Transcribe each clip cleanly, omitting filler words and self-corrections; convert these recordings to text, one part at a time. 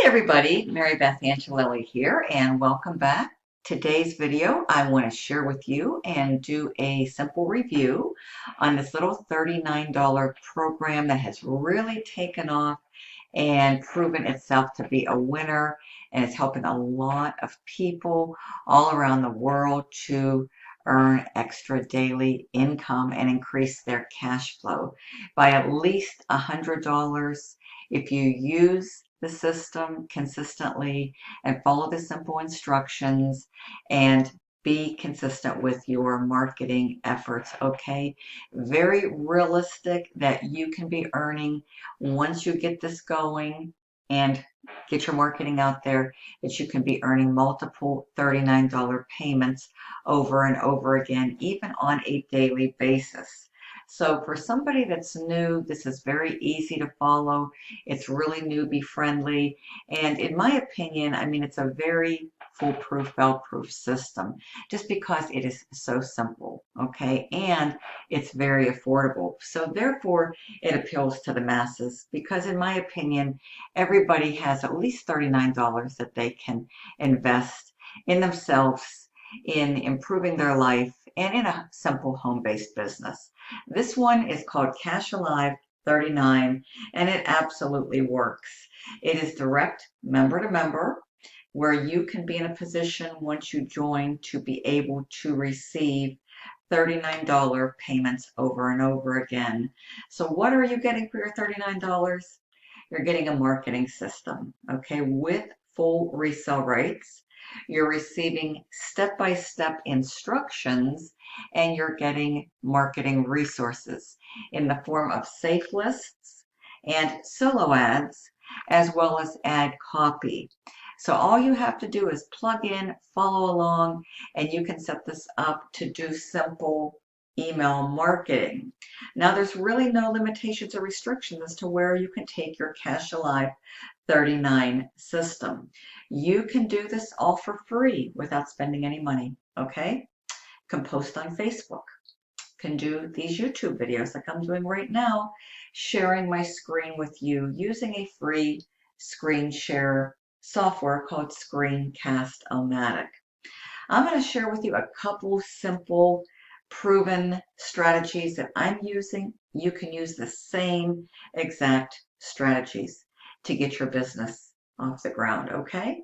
Hi everybody, Marybeth here and welcome back. Today's video I want to share with you and do a simple review on this little $39 program that has really taken off and proven itself to be a winner, and it's helping a lot of people all around the world to earn extra daily income and increase their cash flow by at least $100 if you use the system consistently and follow the simple instructions and be consistent with your marketing efforts, okay? Very realistic that you can be earning once you get this going and get your marketing out there, that you can be earning multiple $39 payments over and over again, even on a daily basis. So for somebody that's new, this is very easy to follow. It's really newbie friendly. And in my opinion, I mean, it's a very foolproof, fail-proof system just because it is so simple, okay? And it's very affordable. So therefore, it appeals to the masses because in my opinion, everybody has at least $39 that they can invest in themselves, in improving their life, and in a simple home-based business. This one is called CashAlive39, and it absolutely works. It is direct member to member, where you can be in a position once you join to be able to receive $39 payments over and over again. So what are you getting for your $39? You're getting a marketing system, okay, with full resale rates. You're receiving step-by-step instructions, and you're getting marketing resources in the form of safe lists and solo ads, as well as ad copy. So all you have to do is plug in, follow along, and you can set this up to do simple email marketing. Now, there's really no limitations or restrictions as to where you can take your CashAlive 39 system. You can do this all for free without spending any money, okay? Can post on Facebook, can do these YouTube videos like I'm doing right now, sharing my screen with you using a free screen share software called Screencast-O-Matic. I'm going to share with you a couple simple proven strategies that I'm using. You can use the same exact strategies to get your business off the ground, okay?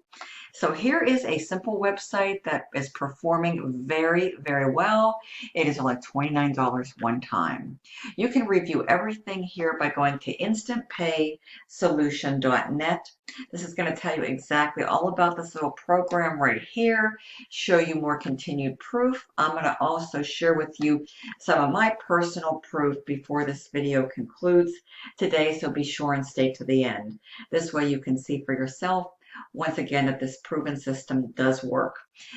So here is a simple website that is performing very, very well. It is only $29 one time. You can review everything here by going to instantpaysolution.net. This is going to tell you exactly all about this little program right here, show you more continued proof. I'm going to also share with you some of my personal proof before this video concludes today, so be sure and stay to the end. This way you can see for yourself once again that this proven system does work.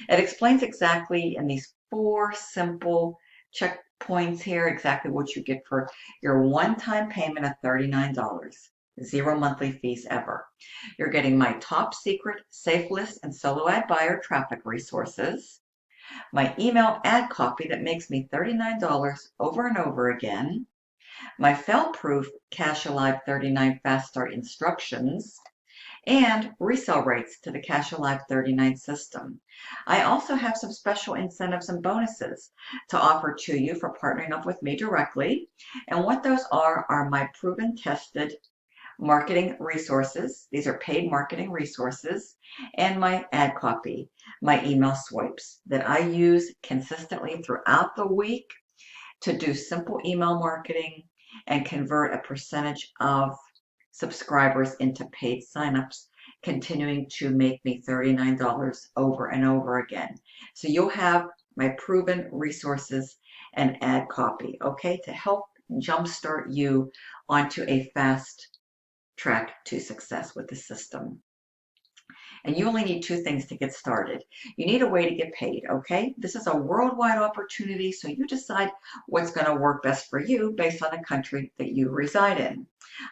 It explains exactly in these 4 simple checkpoints here exactly what you get for your one-time payment of $39. 0 monthly fees ever. You're getting my top secret safe list and solo ad buyer traffic resources, my email ad copy that makes me $39 over and over again, my fail-proof CashAlive39 Fast Start instructions, and resale rates to the CashAlive 39 system. I also have some special incentives and bonuses to offer to you for partnering up with me directly. And what those are my proven tested marketing resources. These are paid marketing resources, and my ad copy, my email swipes that I use consistently throughout the week to do simple email marketing and convert a percentage of subscribers into paid signups, continuing to make me $39 over and over again. So you'll have my proven resources and ad copy, okay, to help jumpstart you onto a fast track to success with the system. And you only need 2 things to get started. You need a way to get paid, okay? This is a worldwide opportunity, so you decide what's going to work best for you based on the country that you reside in.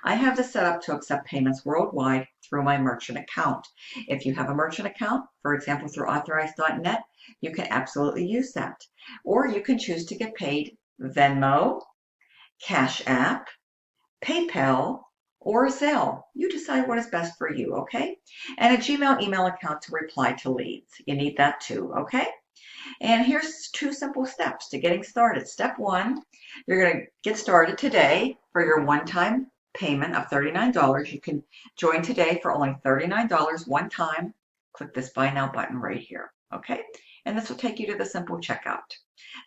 I have this set up to accept payments worldwide through my merchant account. If you have a merchant account, for example, through authorized.net, you can absolutely use that. Or you can choose to get paid Venmo, Cash App, PayPal, or Zelle. You decide what is best for you, okay? And a Gmail email account to reply to leads. You need that too, okay? And here's 2 simple steps to getting started. Step 1, you're going to get started today for your one-time payment of $39. You can join today for only $39 one time. Click this Buy Now button right here, okay? And this will take you to the simple checkout.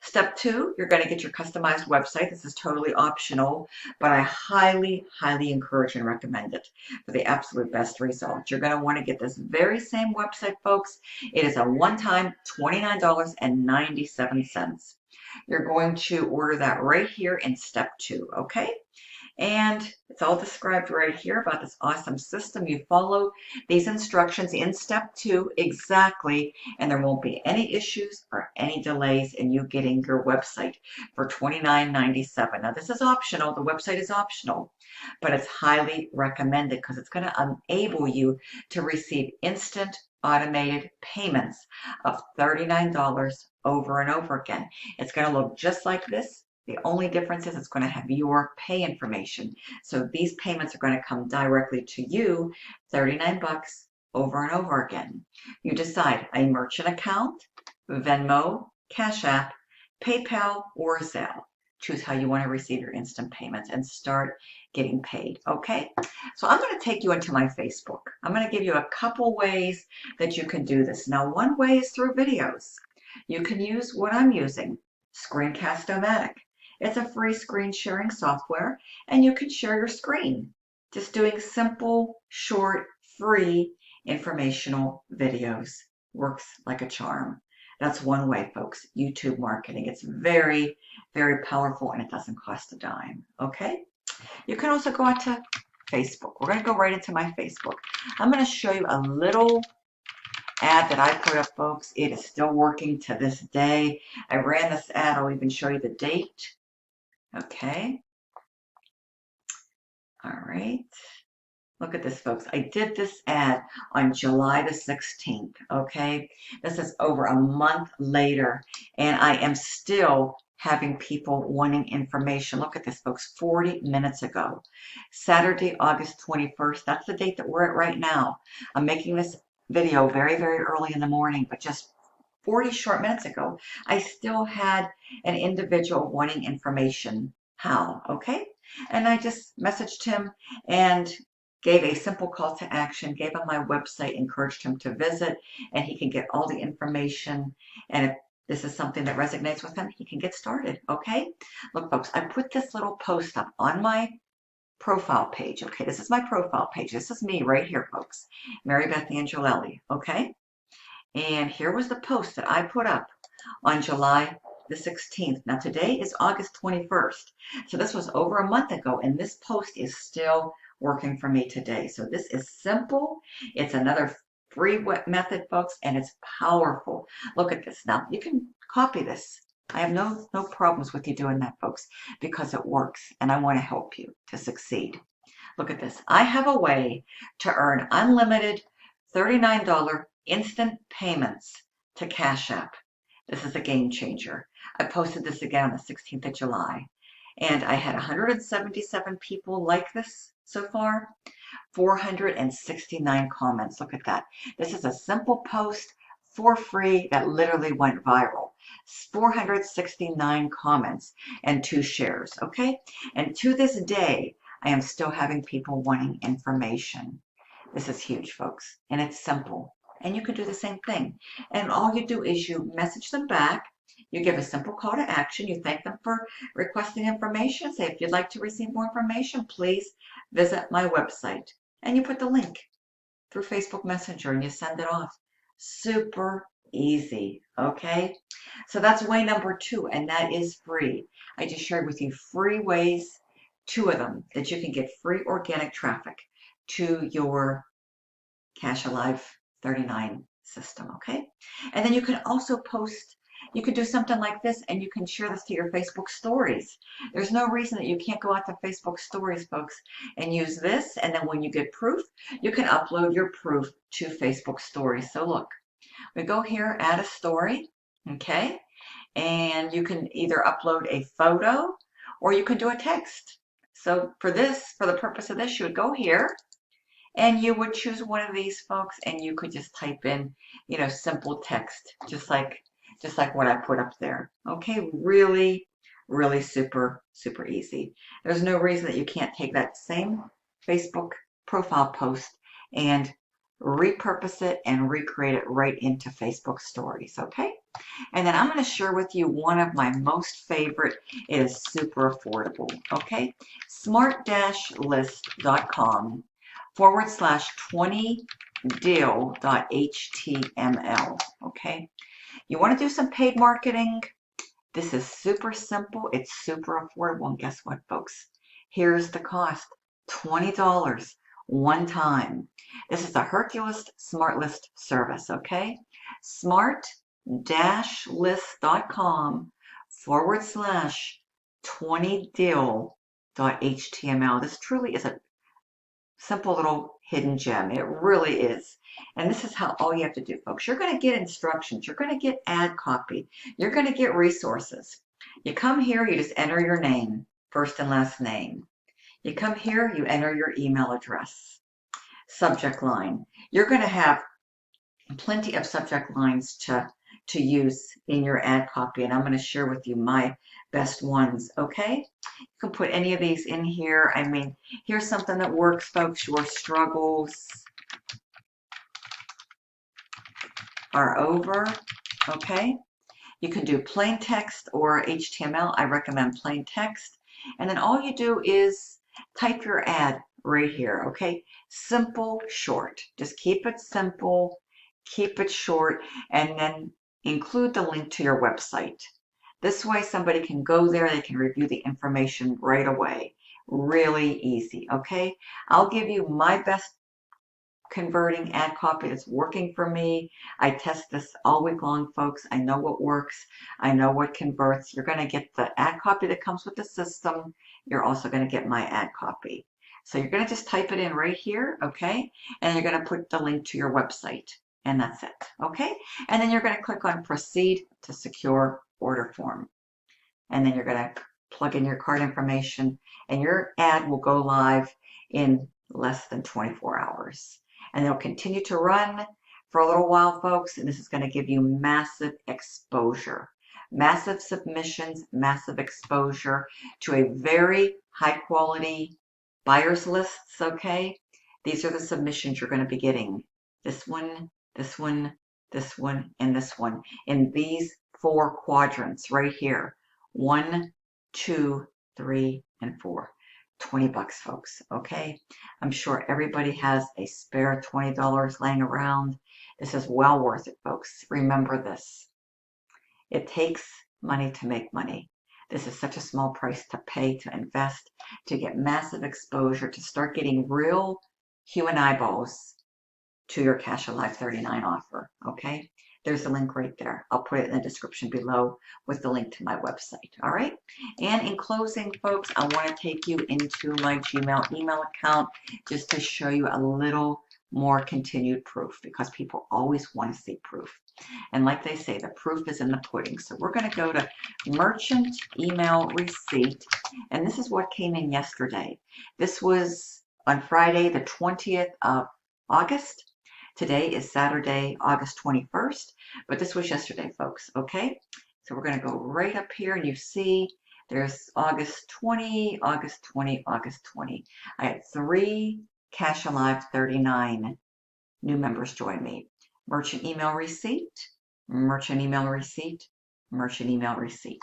Step 2, you're going to get your customized website. This is totally optional, but I highly, highly encourage and recommend it for the absolute best results. You're going to want to get this very same website, folks. It is a one-time $29.97. You're going to order that right here in step 2, okay? And it's all described right here about this awesome system. You follow these instructions in step 2 exactly, and there won't be any issues or any delays in you getting your website for $29.97. Now, this is optional. The website is optional, but it's highly recommended because it's going to enable you to receive instant automated payments of $39 over and over again. It's going to look just like this. The only difference is it's going to have your pay information. So these payments are going to come directly to you, 39 bucks over and over again. You decide a merchant account, Venmo, Cash App, PayPal, or Zelle. Choose how you want to receive your instant payments and start getting paid, okay? So I'm going to take you into my Facebook. I'm going to give you a couple ways that you can do this. Now, one way is through videos. You can use what I'm using, Screencast-O-Matic. It's a free screen sharing software, and you can share your screen. Just doing simple, short, free, informational videos works like a charm. That's one way, folks. YouTube marketing. It's very, very powerful, and it doesn't cost a dime, okay? You can also go onto Facebook. We're going to go right into my Facebook. I'm going to show you a little ad that I put up, folks. It is still working to this day. I ran this ad. I'll even show you the date. Okay. All right. Look at this, folks. I did this ad on July the 16th. Okay. This is over a month later, and I am still having people wanting information. Look at this, folks. 40 minutes ago, Saturday, August 21st. That's the date that we're at right now. I'm making this video very, very early in the morning, but just 40 short minutes ago, I still had an individual wanting information. How? Okay. And I just messaged him and gave a simple call to action, gave him my website, encouraged him to visit, and he can get all the information. And if this is something that resonates with him, he can get started. Okay. Look, folks, I put this little post up on my profile page. Okay. This is my profile page. This is me right here, folks. Marybeth Angelelli. Okay. And here was the post that I put up on July the 16th. Now today is August 21st. So this was over a month ago, and this post is still working for me today. So this is simple. It's another free method, folks, and it's powerful. Look at this. Now you can copy this. I have no problems with you doing that, folks, because it works, and I want to help you to succeed. Look at this. I have a way to earn unlimited $39 instant payments to Cash App. This is a game changer. I posted this again on the 16th of July, and I had 177 people like this so far, 469 comments. Look at that. This is a simple post for free that literally went viral. 469 comments and 2 shares, okay? And to this day, I am still having people wanting information. This is huge, folks, and it's simple. And you can do the same thing. And all you do is you message them back. You give a simple call to action. You thank them for requesting information. Say, if you'd like to receive more information, please visit my website. And you put the link through Facebook Messenger and you send it off. Super easy, okay? So that's way number 2, and that is free. I just shared with you free ways, 2 of them, that you can get free organic traffic to your CashAlive39 system, okay? And then you can also post, you could do something like this, and you can share this to your Facebook stories. There's no reason that you can't go out to Facebook stories, folks, and use this, and then when you get proof, you can upload your proof to Facebook stories. So look, we go here, add a story, okay? And you can either upload a photo or you can do a text. So for the purpose of this, you would go here and you would choose one of these, folks, and you could just type in, simple text, just like what I put up there. Okay, really, really super, super easy. There's no reason that you can't take that same Facebook profile post and repurpose it and recreate it right into Facebook stories, okay? And then I'm going to share with you one of my most favorite. It is super affordable, okay? smart-list.com/20deal.html, okay? You want to do some paid marketing? This is super simple. It's super affordable. And guess what, folks? Here's the cost. $20 one time. This is a Hercules Smart List service, okay? smart-list.com/20deal.html. This truly is a simple little hidden gem. It really is. And this is how all you have to do, folks. You're going to get instructions. You're going to get ad copy. You're going to get resources. You come here, you just enter your name, first and last name. You come here, you enter your email address. Subject line. You're going to have plenty of subject lines to use in your ad copy, and I'm going to share with you my best ones, okay? You can put any of these in here. I mean, here's something that works, folks. Your struggles are over, okay? You can do plain text or HTML. I recommend plain text. And then all you do is type your ad right here, okay? Simple, short. Just keep it simple, keep it short, and then include the link to your website. This way somebody can go there, they can review the information right away. Really easy, okay? I'll give you my best converting ad copy that's working for me. I test this all week long, folks. I know what works. I know what converts. You're going to get the ad copy that comes with the system. You're also going to get my ad copy. So you're going to just type it in right here, okay? And you're going to put the link to your website. And that's it, okay? And then you're going to click on Proceed to Secure Order Form. And then you're going to plug in your card information, and your ad will go live in less than 24 hours. And they'll continue to run for a little while, folks, and this is going to give you massive exposure. Massive submissions, massive exposure to a very high quality buyers lists, okay? These are the submissions you're going to be getting. This one, this one, this one, and this one. In these 4 quadrants right here. 1, 2, 3, and 4. $20, folks, okay? I'm sure everybody has a spare $20 laying around. This is well worth it, folks. Remember this. It takes money to make money. This is such a small price to pay, to invest, to get massive exposure, to start getting real human eyeballs to your CashAlive39 offer, okay? There's a link right there. I'll put it in the description below with the link to my website, all right? And in closing, folks, I want to take you into my Gmail email account just to show you a little more continued proof, because people always want to see proof. And like they say, the proof is in the pudding. So we're going to go to merchant email receipt, and this is what came in yesterday. This was on Friday, the 20th of August. Today is Saturday, August 21st, but this was yesterday, folks, okay? So we're going to go right up here, and you see there's August 20, August 20, August 20. I had 3 CashAlive39 new members join me. Merchant email receipt, merchant email receipt, merchant email receipt.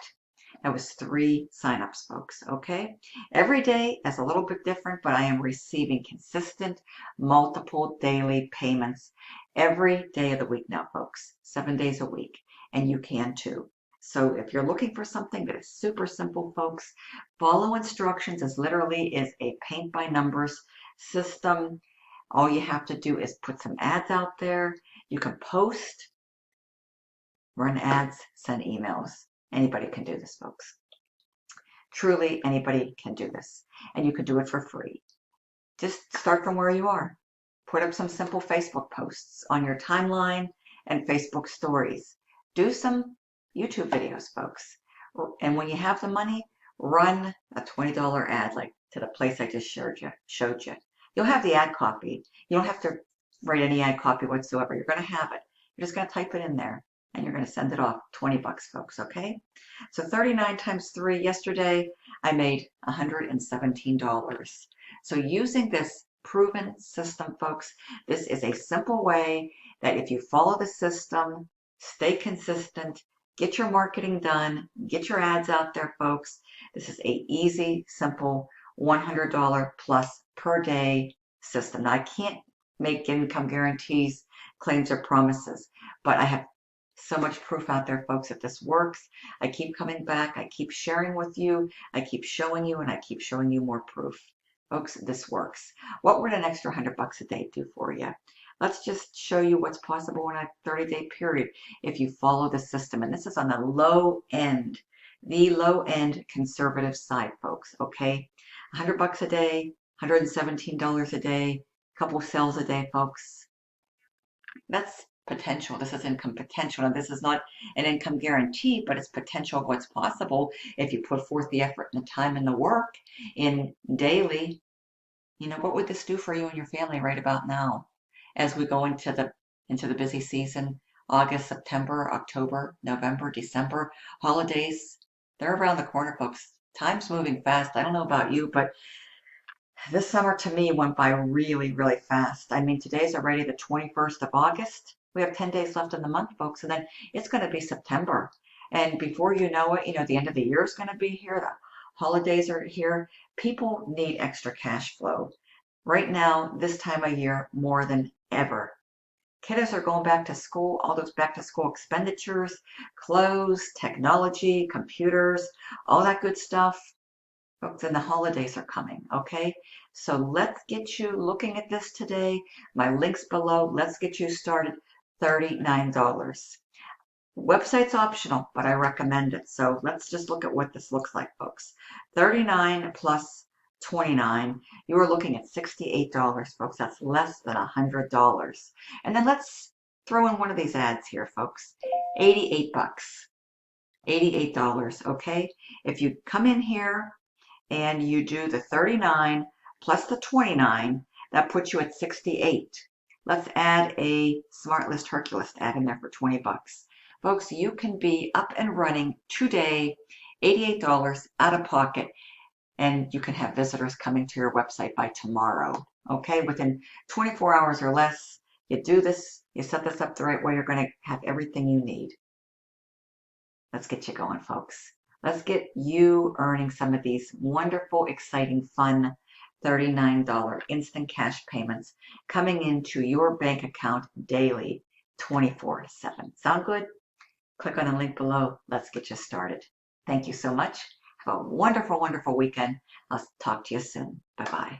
That was 3 signups, folks, okay? Every day is a little bit different, but I am receiving consistent, multiple daily payments every day of the week now, folks. 7 days a week, and you can too. So if you're looking for something that is super simple, folks, follow instructions as literally is a paint by numbers system. All you have to do is put some ads out there. You can post, run ads, send emails. Anybody can do this, folks. Truly, anybody can do this. And you can do it for free. Just start from where you are. Put up some simple Facebook posts on your timeline and Facebook stories. Do some YouTube videos, folks. And when you have the money, run a $20 ad like to the place I just showed you. You'll have the ad copy. You don't have to write any ad copy whatsoever. You're going to have it. You're just going to type it in there and you're going to send it off. 20 bucks, folks, okay? So 39 times 3, yesterday I made $117. So using this proven system, folks, this is a simple way that if you follow the system, stay consistent, get your marketing done, get your ads out there, folks. This is a easy, simple $100 plus per day system. Now, I can't make income guarantees, claims, or promises, but I have so much proof out there, folks, that this works. I keep coming back. I keep sharing with you. I keep showing you, and I keep showing you more proof. Folks, this works. What would an extra 100 bucks a day do for you? Let's just show you what's possible in a 30-day period if you follow the system. And this is on the low end conservative side, folks, okay? 100 bucks a day, $117 a day, couple sales a day, folks. That's potential. This is income potential. And this is not an income guarantee, but it's potential of what's possible if you put forth the effort and the time and the work in daily. You know, what would this do for you and your family right about now as we go into the busy season? August, September, October, November, December, holidays, they're around the corner, folks. Time's moving fast. I don't know about you, but this summer to me went by really, really fast. I mean, today's already the 21st of August. We have 10 days left in the month, folks, and then it's going to be September. And before you know it, the end of the year is going to be here. The holidays are here. People need extra cash flow. Right now, this time of year, more than ever. Kiddos are going back to school, all those back to school expenditures, clothes, technology, computers, all that good stuff. Folks, and the holidays are coming, okay? So let's get you looking at this today. My link's below. Let's get you started. $39. Website's optional, but I recommend it. So let's just look at what this looks like, folks. 39 plus 29, you are looking at $68, folks. That's less than $100. And then let's throw in one of these ads here, folks. 88 bucks. $88, okay? If you come in here and you do the 39 plus the 29, that puts you at 68. Let's add a Smart List Hercules ad in there for 20 bucks. Folks, you can be up and running today, $88 out of pocket, and you can have visitors coming to your website by tomorrow. Okay, within 24 hours or less, you do this, you set this up the right way, you're going to have everything you need. Let's get you going, folks. Let's get you earning some of these wonderful, exciting, fun $39 instant cash payments coming into your bank account daily, 24/7. Sound good? Click on the link below. Let's get you started. Thank you so much. Have a wonderful, wonderful weekend. I'll talk to you soon. Bye-bye.